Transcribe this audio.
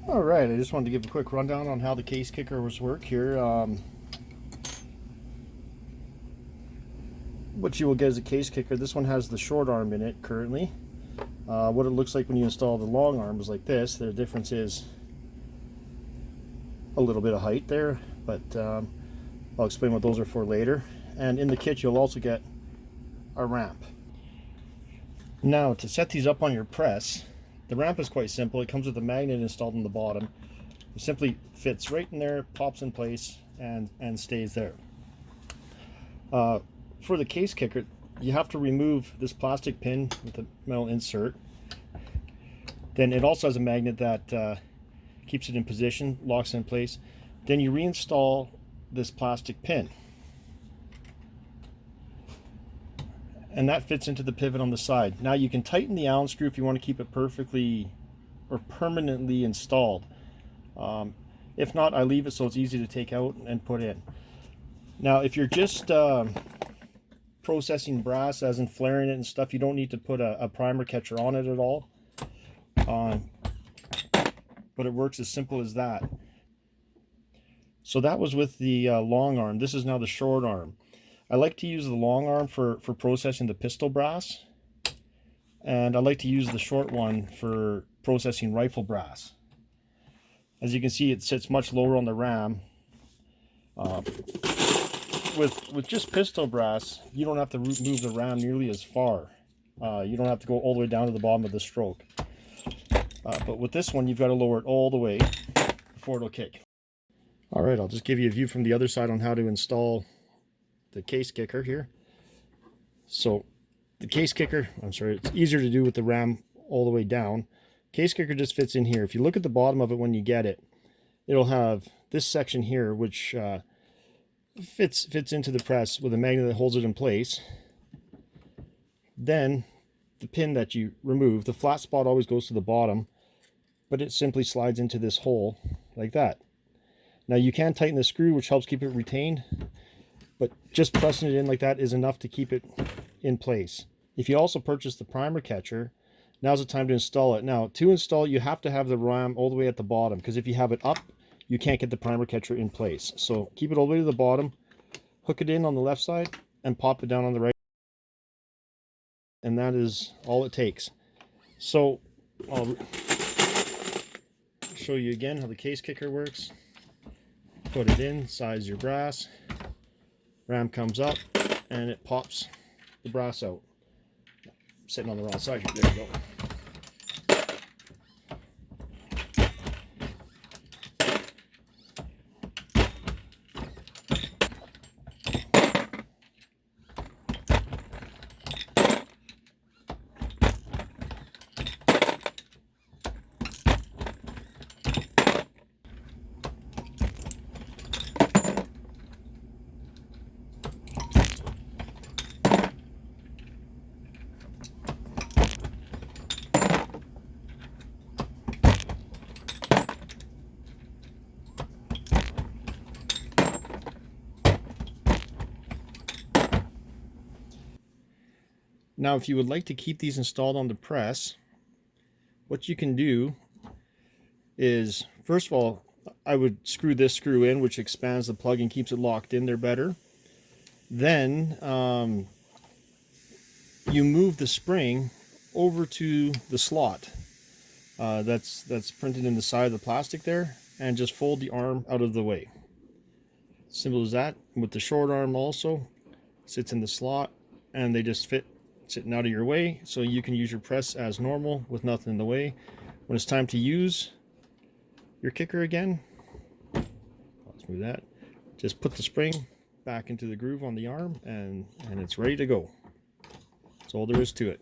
Alright, I just wanted to give a quick rundown on how the case kickers work here. What you will get is a case kicker. This one has the short arm in it currently. What it looks like when you install the long arm is like this. The difference is a little bit of height there, but I'll explain what those are for later. And in the kit you'll also get a ramp. Now to set these up on your press, the ramp is quite simple. It comes with a magnet installed on the bottom. It simply fits right in there, pops in place, and stays there. For the case kicker, you have to remove this plastic pin with a metal insert. Then it also has a magnet that keeps it in position, locks it in place. Then you reinstall this plastic pin. And that fits into the pivot on the side. Now you can tighten the Allen screw if you want to keep it perfectly or permanently installed. If not, I leave it so it's easy to take out and put in. Now if you're just processing brass, as in flaring it and stuff, you don't need to put a primer catcher on it at all. But it works as simple as that. So that was with the long arm. This is now the short arm. I like to use the long arm for processing the pistol brass, and I like to use the short one for processing rifle brass. As you can see, it sits much lower on the ram. With just pistol brass, you don't have to move the ram nearly as far. You don't have to go all the way down to the bottom of the stroke. But with this one, you've got to lower it all the way before it'll kick. Alright, I'll just give you a view from the other side on how to install the case kicker here. So the case kicker, it's easier to do with the ram all the way down. Case kicker just fits in here. If you look at the bottom of it when you get it, it'll have this section here which fits into the press with a magnet that holds it in place. Then the pin that you remove, the flat spot always goes to the bottom, but it simply slides into this hole like that. Now you can tighten the screw, which helps keep it retained, but just pressing it in like that is enough to keep it in place. If you also purchase the primer catcher, now's the time to install it. Now to install it, you have to have the ram all the way at the bottom, because if you have it up, you can't get the primer catcher in place. So keep it all the way to the bottom, hook it in on the left side, and pop it down on the right. And that is all it takes. So I'll show you again how the case kicker works. Put it in, size your brass, ram comes up, and it pops the brass out. Sitting on the wrong side here, there you go. Now, if you would like to keep these installed on the press, what you can do is, first of all, I would screw this screw in, which expands the plug and keeps it locked in there better. Then you move the spring over to the slot that's printed in the side of the plastic there, and just fold the arm out of the way. Simple as that. With the short arm also, sits in the slot, and they just fit sitting out of your way, so you can use your press as normal with nothing in the way. When it's time to use your kicker again, let's move that, just put the spring back into the groove on the arm, and it's ready to go. That's all there is to it.